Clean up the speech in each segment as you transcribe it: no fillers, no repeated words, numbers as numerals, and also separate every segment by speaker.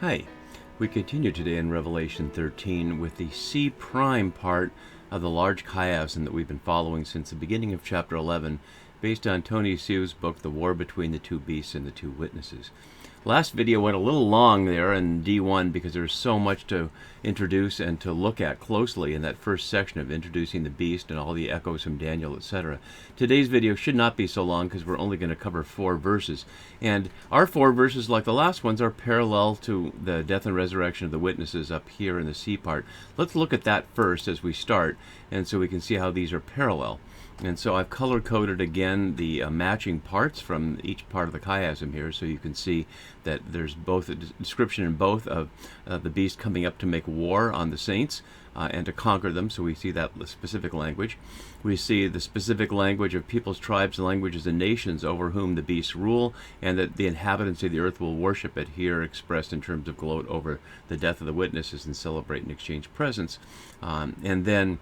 Speaker 1: Hi, we continue today in Revelation 13 with the C prime part of the large chiasm that we've been following since the beginning of chapter 11, based on Tony Siu's book, The War Between the Two Beasts and the Two Witnesses. Last video went a little long there in D1 because there's so much to introduce and to look at closely in that first section of introducing the beast and all the echoes from Daniel, etc. Today's video should not be so long because we're only going to cover 4 verses. And our 4 verses, like the last ones, are parallel to the death and resurrection of the witnesses up here in the C part. Let's look at that first as we start, and so we can see how these are parallel. And so I've color-coded again the matching parts from each part of the chiasm here, so you can see that there's both a description in both of the beast coming up to make war on the saints and to conquer them, so we see that specific language. We see the specific language of peoples, tribes, languages, and nations over whom the beasts rule, and that the inhabitants of the earth will worship it, here expressed in terms of gloat over the death of the witnesses and celebrate and exchange presents. And then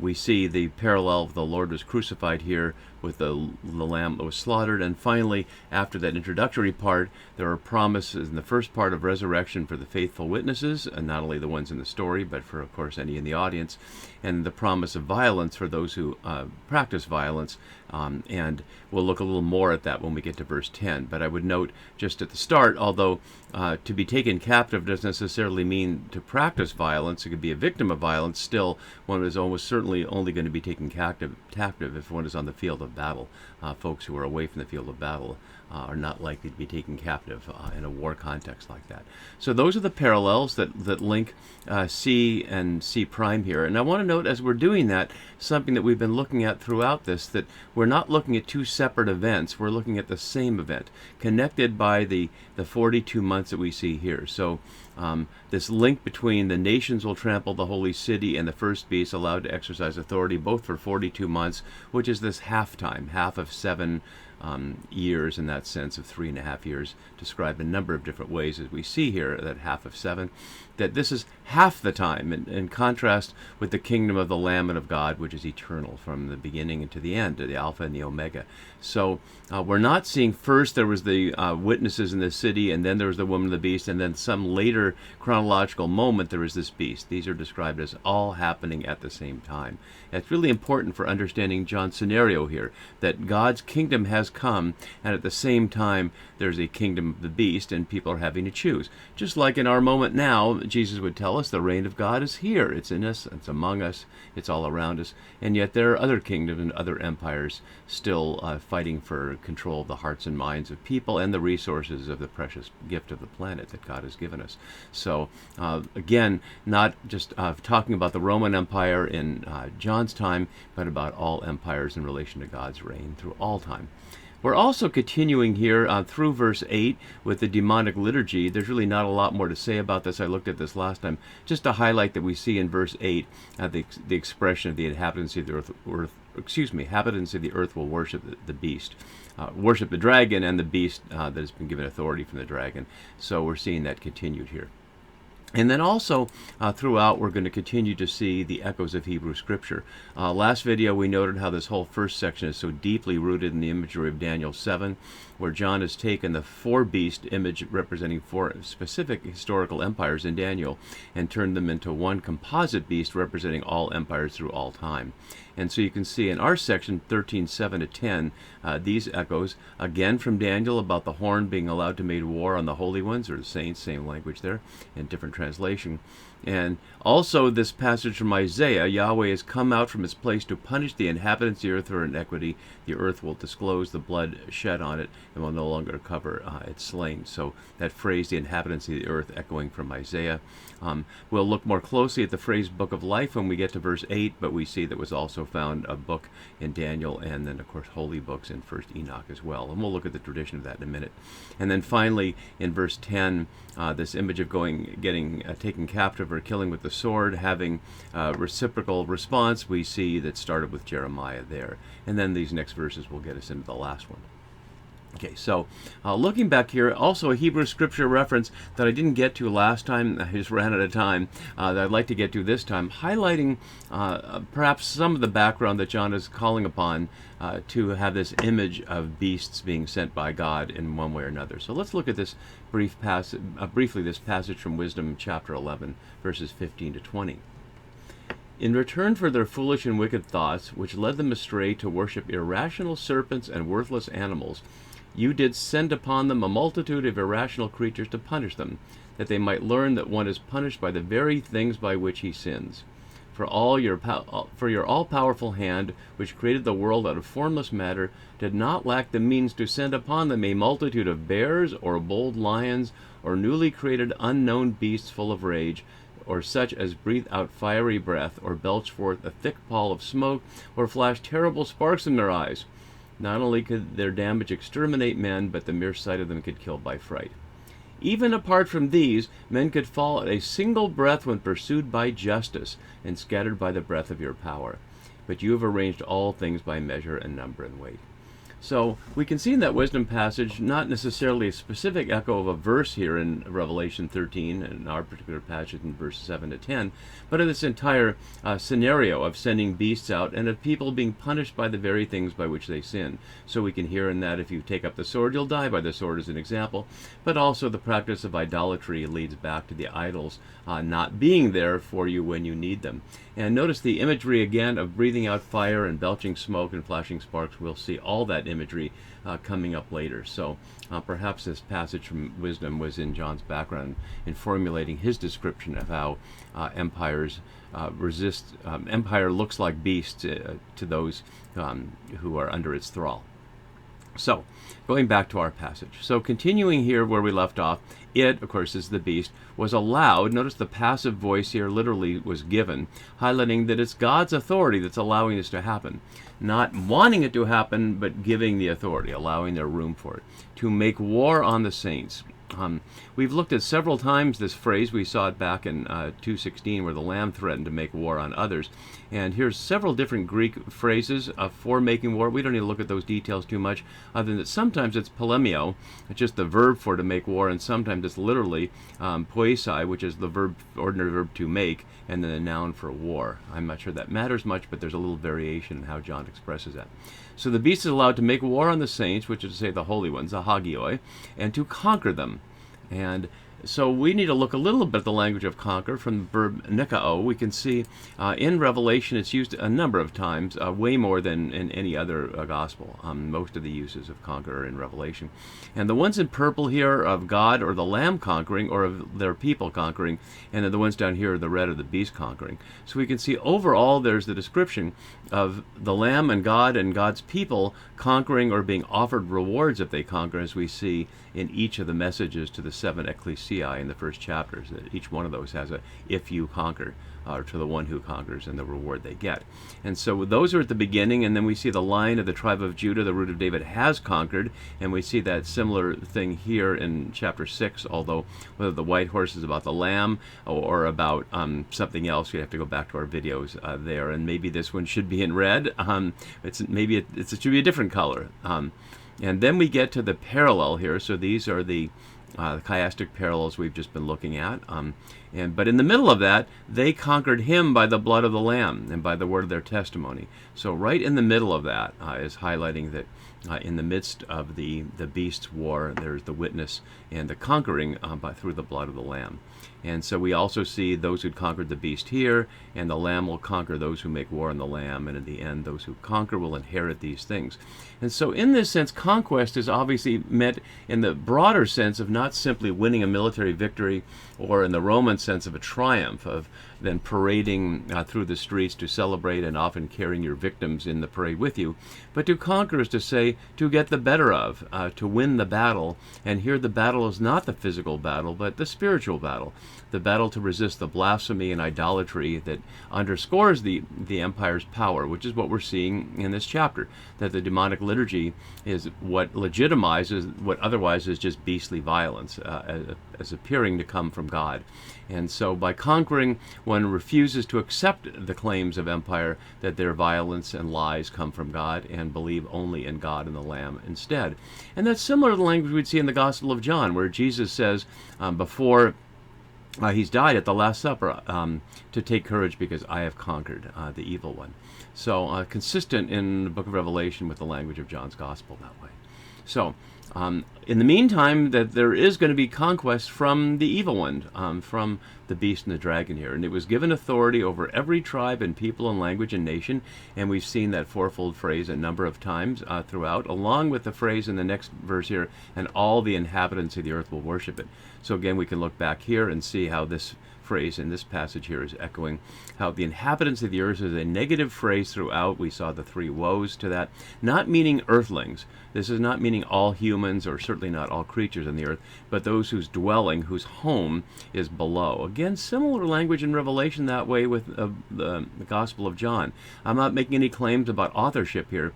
Speaker 1: we see the parallel of the Lord was crucified here with the lamb that was slaughtered. And finally, after that introductory part, there are promises in the first part of resurrection for the faithful witnesses, and not only the ones in the story, but for, of course, any in the audience, and the promise of violence for those who practice violence. And we'll look a little more at that when we get to verse 10. But I would note just at the start, although to be taken captive doesn't necessarily mean to practice violence, it could be a victim of violence, still one is almost certainly only going to be taken captive if one is on the field of battle. Folks who are away from the field of battle are not likely to be taken captive in a war context like that. So those are the parallels that link C and C prime here. And I want to note, as we're doing that, something that we've been looking at throughout this, that we're not looking at 2 separate events. We're looking at the same event, connected by the 42 months that we see here. So this link between the nations will trample the holy city and the first beast allowed to exercise authority, both for 42 months, which is this half time, half of 7 years in that sense of 3.5 years, described a number of different ways as we see here, that half of 7, that this is half the time, in contrast with the kingdom of the Lamb and of God, which is eternal from the beginning and to the end, to the Alpha and the Omega. So we're not seeing first there was the witnesses in the city, and then there was the woman of the beast, and then some later chronological moment there is this beast. These are described as all happening at the same time. It's really important for understanding John's scenario here, that God's kingdom has come, and at the same time there's a kingdom of the beast, and people are having to choose. Just like in our moment now, Jesus would tell us the reign of God is here. It's in us, it's among us, it's all around us, and yet there are other kingdoms and other empires still fighting for control of the hearts and minds of people and the resources of the precious gift of the planet that God has given us. So again, not just talking about the Roman Empire in John's time, but about all empires in relation to God's reign through all time. We're also continuing here through verse 8 with the demonic liturgy. There's really not a lot more to say about this. I looked at this last time. Just to highlight that we see in verse 8 the expression of the inhabitants of the inhabitants of the earth will worship the beast, worship the dragon and the beast that has been given authority from the dragon. So we're seeing that continued here. And then also, throughout, we're going to continue to see the echoes of Hebrew Scripture. Last video, we noted how this whole first section is so deeply rooted in the imagery of Daniel 7, where John has taken the 4-beast image representing 4 specific historical empires in Daniel and turned them into one composite beast representing all empires through all time. And so you can see in our section 13:7 to 10, these echoes, again from Daniel about the horn being allowed to make war on the holy ones, or the saints, same language there, in different translation. And also this passage from Isaiah, Yahweh has come out from his place to punish the inhabitants of the earth for iniquity. The earth will disclose the blood shed on it and will no longer cover its slain. So that phrase, the inhabitants of the earth, echoing from Isaiah. We'll look more closely at the phrase book of life when we get to verse 8, but we see that was also found a book in Daniel, and then of course holy books in 1st Enoch as well. And we'll look at the tradition of that in a minute. And then finally in verse 10, this image of getting taken captive or killing with the sword, having reciprocal response, we see that started with Jeremiah there. And then these next verses will get us into the last one. Okay, so looking back here, also a Hebrew scripture reference that I didn't get to last time, I just ran out of time, that I'd like to get to this time, highlighting perhaps some of the background that John is calling upon to have this image of beasts being sent by God in one way or another. So let's look at this briefly this passage from Wisdom chapter 11, verses 15 to 20. In return for their foolish and wicked thoughts, which led them astray to worship irrational serpents and worthless animals, you did send upon them a multitude of irrational creatures to punish them, that they might learn that one is punished by the very things by which he sins. For your all-powerful hand, which created the world out of formless matter, did not lack the means to send upon them a multitude of bears, or bold lions, or newly created unknown beasts full of rage, or such as breathe out fiery breath, or belch forth a thick pall of smoke, or flash terrible sparks in their eyes. Not only could their damage exterminate men, but the mere sight of them could kill by fright. Even apart from these, men could fall at a single breath when pursued by justice, and scattered by the breath of your power. But you have arranged all things by measure and number and weight. So we can see in that wisdom passage, not necessarily a specific echo of a verse here in Revelation 13, in our particular passage in verses 7 to 10, but of this entire scenario of sending beasts out and of people being punished by the very things by which they sin. So we can hear in that if you take up the sword, you'll die by the sword as an example, but also the practice of idolatry leads back to the idols not being there for you when you need them. And notice the imagery again of breathing out fire and belching smoke and flashing sparks. We'll see all that imagery coming up later. So perhaps this passage from Wisdom was in John's background in formulating his description of how empires empire looks like beasts to those who are under its thrall. So, going back to our passage. So, continuing here where we left off, it, of course, is the beast, was allowed, notice the passive voice here literally was given, highlighting that it's God's authority that's allowing this to happen. Not wanting it to happen, but giving the authority, allowing their room for it, to make war on the saints. We've looked at several times this phrase. We saw it back in 2:16 where the Lamb threatened to make war on others. And here's several different Greek phrases for making war. We don't need to look at those details too much, other than that sometimes it's polemio, it's just the verb for to make war, and sometimes it's literally poesai, which is the ordinary verb to make, and then a noun for war. I'm not sure that matters much, but there's a little variation in how John expresses that. So the beast is allowed to make war on the saints, which is to say the holy ones, the hagioi, and to conquer them. And so we need to look a little bit at the language of conquer from the verb nikao. We can see in Revelation it's used a number of times, way more than in any other gospel. Most of the uses of conquer are in Revelation. And the ones in purple here are of God or the Lamb conquering, or of their people conquering, and then the ones down here are the red of the beast conquering. So we can see overall there's the description of the Lamb and God's people conquering or being offered rewards if they conquer, as we see in each of the messages to the 7 ecclesiae in the first chapters. That each one of those has a if you conquer, to the one who conquers, and the reward they get. And so those are at the beginning, and then we see the Lion of the tribe of Judah, the root of David, has conquered, and we see that similar thing here in chapter 6, although whether the white horse is about the Lamb or about something else, you have to go back to our videos there, and maybe this one should be in red. It should be a different color. And then we get to the parallel here. So these are the chiastic parallels we've just been looking at. But in the middle of that, they conquered him by the blood of the Lamb and by the word of their testimony. So right in the middle of that is highlighting that in the midst of the beast's war, there's the witness and the conquering through the blood of the Lamb. And so we also see those who conquered the beast here, and the Lamb will conquer those who make war on the Lamb, and in the end, those who conquer will inherit these things. And so in this sense, conquest is obviously meant in the broader sense of not simply winning a military victory, or in the Roman sense of a triumph, of then parading through the streets to celebrate and often carrying your victims in the parade with you. But to conquer is to say to get the better of, to win the battle. And here the battle is not the physical battle, but the spiritual battle. The battle to resist the blasphemy and idolatry that underscores the empire's power, which is what we're seeing in this chapter, that the demonic liturgy is what legitimizes what otherwise is just beastly violence, as appearing to come from God. And so by conquering, one one refuses to accept the claims of empire that their violence and lies come from God and believe only in God and the Lamb instead. And that's similar to the language we'd see in the Gospel of John, where Jesus says before he's died at the Last Supper, to take courage because I have conquered the evil one. So consistent in the book of Revelation with the language of John's Gospel that way. So in the meantime, that there is going to be conquest from the evil one, from the beast and the dragon here. And it was given authority over every tribe and people and language and nation. And we've seen that fourfold phrase a number of times throughout, along with the phrase in the next verse here, and all the inhabitants of the earth will worship it. So again, we can look back here and see how this phrase in this passage here is echoing how the inhabitants of the earth is a negative phrase throughout. We saw the three woes to that, not meaning earthlings. This is not meaning all humans, or certainly not all creatures on the earth, but those whose dwelling, whose home is below. Again, similar language in Revelation that way with the Gospel of John. I'm not making any claims about authorship here,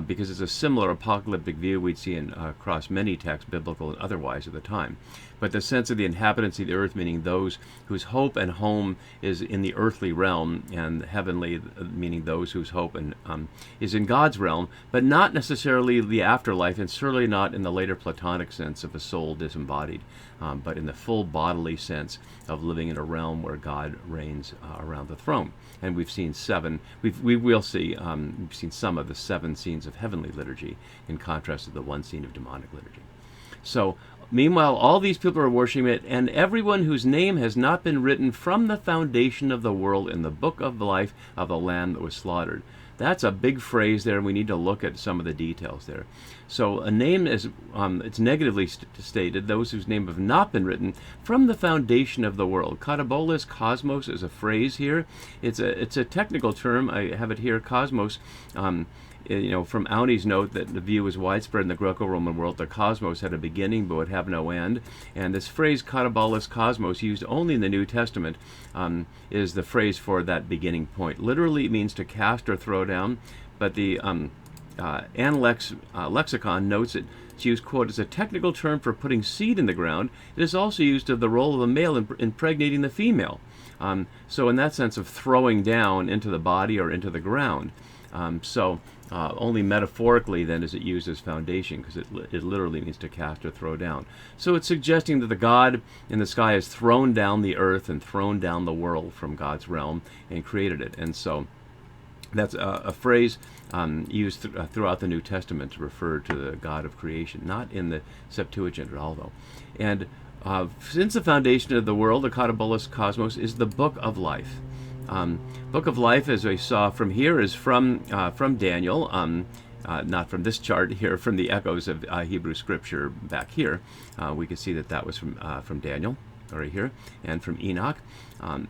Speaker 1: because it's a similar apocalyptic view we'd see across many texts, biblical and otherwise, at the time. But the sense of the inhabitants of the earth, meaning those whose hope and home is in the earthly realm, and heavenly, meaning those whose hope and is in God's realm, but not necessarily the afterlife, and certainly not in the later Platonic sense of a soul disembodied, but in the full bodily sense of living in a realm where God reigns around the throne. And we've seen we've seen some of the 7 scenes of heavenly liturgy in contrast to the 1 scene of demonic liturgy. So meanwhile, all these people are worshiping it, and everyone whose name has not been written from the foundation of the world in the book of life of the Lamb that was slaughtered. That's a big phrase there, and we need to look at some of the details there. So a name is, it's negatively stated, those whose name have not been written from the foundation of the world. Katabolis, cosmos, is a phrase here. It's a technical term. I have it here, cosmos. From Aune's note that the view was widespread in the Greco-Roman world, the cosmos had a beginning but would have no end. And this phrase, katabolis cosmos, used only in the New Testament, is the phrase for that beginning point. Literally, it means to cast or throw down, but the Analects lexicon notes it. It's used, quote, as a technical term for putting seed in the ground. It is also used of the role of the male in impregnating the female. So in that sense of throwing down into the body or into the ground. Only metaphorically then is it used as foundation, because it literally means to cast or throw down. So it's suggesting that the God in the sky has thrown down the earth and thrown down the world from God's realm and created it. And so that's a phrase used throughout the New Testament to refer to the God of creation, not in the Septuagint at all, though. And since the foundation of the world, the katabolis cosmos is the book of life. Book of Life, as we saw from here, is from Daniel, not from this chart here, from the echoes of Hebrew Scripture back here. We can see that was from Daniel, right here, and from Enoch.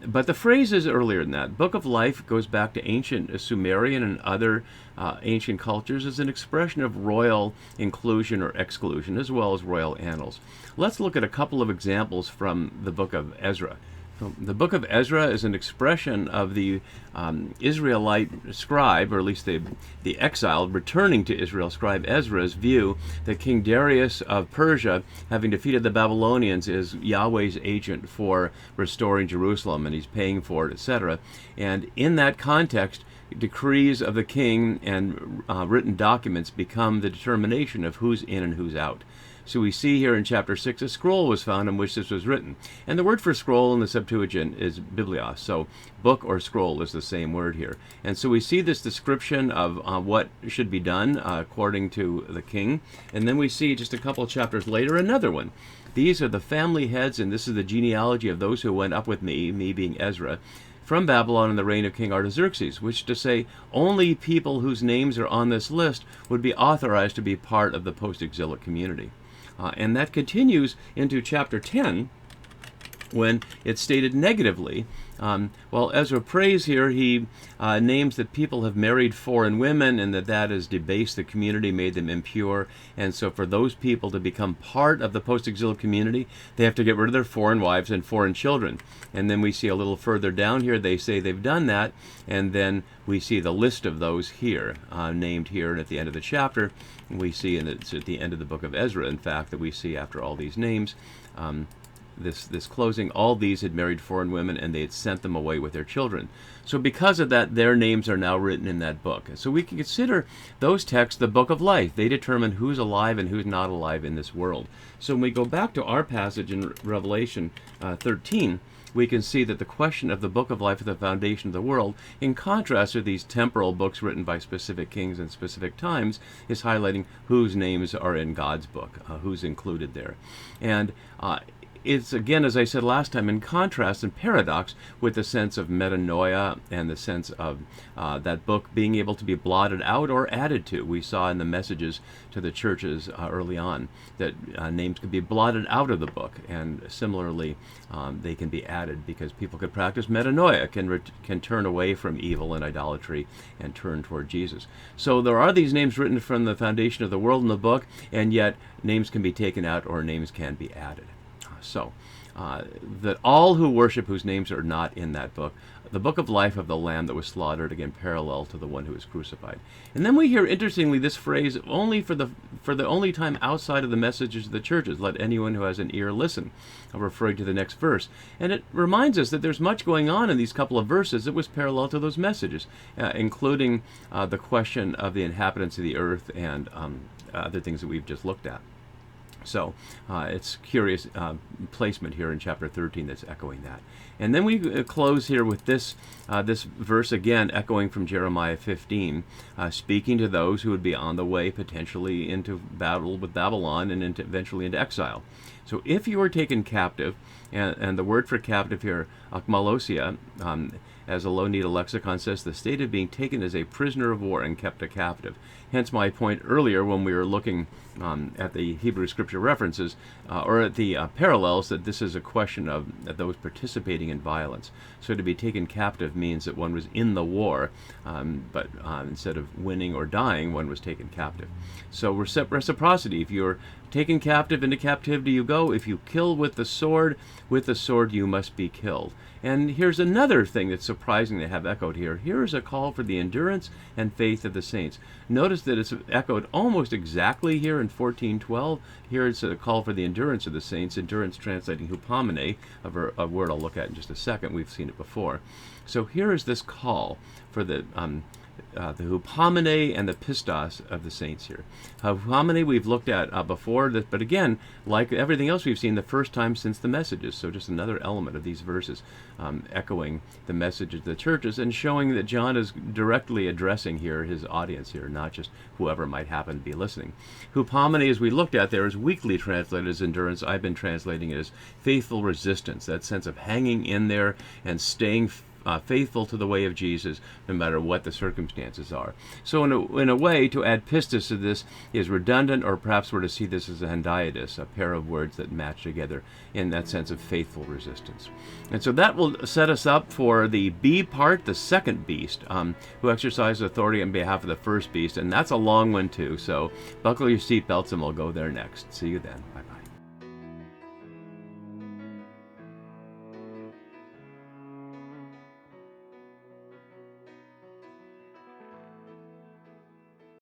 Speaker 1: But the phrase is earlier than that. Book of Life goes back to ancient Sumerian and other ancient cultures as an expression of royal inclusion or exclusion, as well as royal annals. Let's look at a couple of examples from the book of Ezra. The book of Ezra is an expression of the Israelite scribe, or at least the exiled, returning to Israel scribe Ezra's view that King Darius of Persia, having defeated the Babylonians, is Yahweh's agent for restoring Jerusalem, and he's paying for it, etc. And in that context, decrees of the king and written documents become the determination of who's in and who's out. So we see here in chapter 6, a scroll was found in which this was written. And the word for scroll in the Septuagint is biblios. So book or scroll is the same word here. And so we see this description of what should be done according to the king. And then we see just a couple chapters later another one. These are the family heads, and this is the genealogy of those who went up with me being Ezra, from Babylon in the reign of King Artaxerxes, which to say only people whose names are on this list would be authorized to be part of the post-exilic community. And that continues into chapter 10, when it's stated negatively. While Ezra prays here, he names that people have married foreign women, and that has debased the community, made them impure. And so for those people to become part of the post-exilic community, they have to get rid of their foreign wives and foreign children. And then we see a little further down here, they say they've done that, and then we see the list of those here, named here, and at the end of the chapter, we see, and it's at the end of the book of Ezra, in fact, that we see after all these names, this closing, all these had married foreign women, and they had sent them away with their children. So because of that, their names are now written in that book. So we can consider those texts the book of life. They determine who's alive and who's not alive in this world. So when we go back to our passage in Revelation 13, we can see that the question of the book of life at the foundation of the world, in contrast to these temporal books written by specific kings in specific times, is highlighting whose names are in God's book, who's included there. And it's, again, as I said last time, in contrast and paradox with the sense of metanoia and the sense of that book being able to be blotted out or added to. We saw in the messages to the churches early on that names could be blotted out of the book, and similarly they can be added because people could practice metanoia, can turn away from evil and idolatry and turn toward Jesus. So there are these names written from the foundation of the world in the book, and yet names can be taken out or names can be added. So, that all who worship whose names are not in that book, the book of life of the Lamb that was slaughtered, again parallel to the one who was crucified. And then we hear, interestingly, this phrase only for the only time outside of the messages of the churches. Let anyone who has an ear listen, referring to the next verse. And it reminds us that there's much going on in these couple of verses that was parallel to those messages, including the question of the inhabitants of the earth and other things that we've just looked at. So it's curious placement here in chapter 13 that's echoing that. And then we close here with this verse again, echoing from Jeremiah 15, speaking to those who would be on the way potentially into battle with Babylon and eventually into exile. So if you are taken captive, and the word for captive here, akmalosia, as a Low-Nita lexicon says, the state of being taken as a prisoner of war and kept a captive. Hence my point earlier when we were looking at the Hebrew scripture references, or at the parallels, that this is a question of those participating in violence. So to be taken captive means that one was in the war, but instead of winning or dying, one was taken captive. So reciprocity, if you're taken captive, into captivity you go. If you kill with the sword you must be killed. And here's another thing that's surprising to have echoed here. Here is a call for the endurance and faith of the saints. Notice that it's echoed almost exactly here in 14:12. Here it's a call for the endurance of the saints, endurance translating hupomene, a word I'll look at in just a second. We've seen it before. So here is this call for the hupomene and the pistos of the saints here. Hupomene we've looked at before, but again, like everything else we've seen, the first time since the messages. So just another element of these verses echoing the messages of the churches and showing that John is directly addressing here his audience here, not just whoever might happen to be listening. Hupomene, as we looked at there, is weakly translated as endurance. I've been translating it as faithful resistance, that sense of hanging in there and staying faithful to the way of Jesus, no matter what the circumstances are. So in a way, to add pistis to this is redundant, or perhaps we're to see this as a hendiadys, a pair of words that match together in that sense of faithful resistance. And so that will set us up for the B part, the second beast, who exercises authority on behalf of the first beast, and that's a long one too, so buckle your seatbelts and we'll go there next. See you then.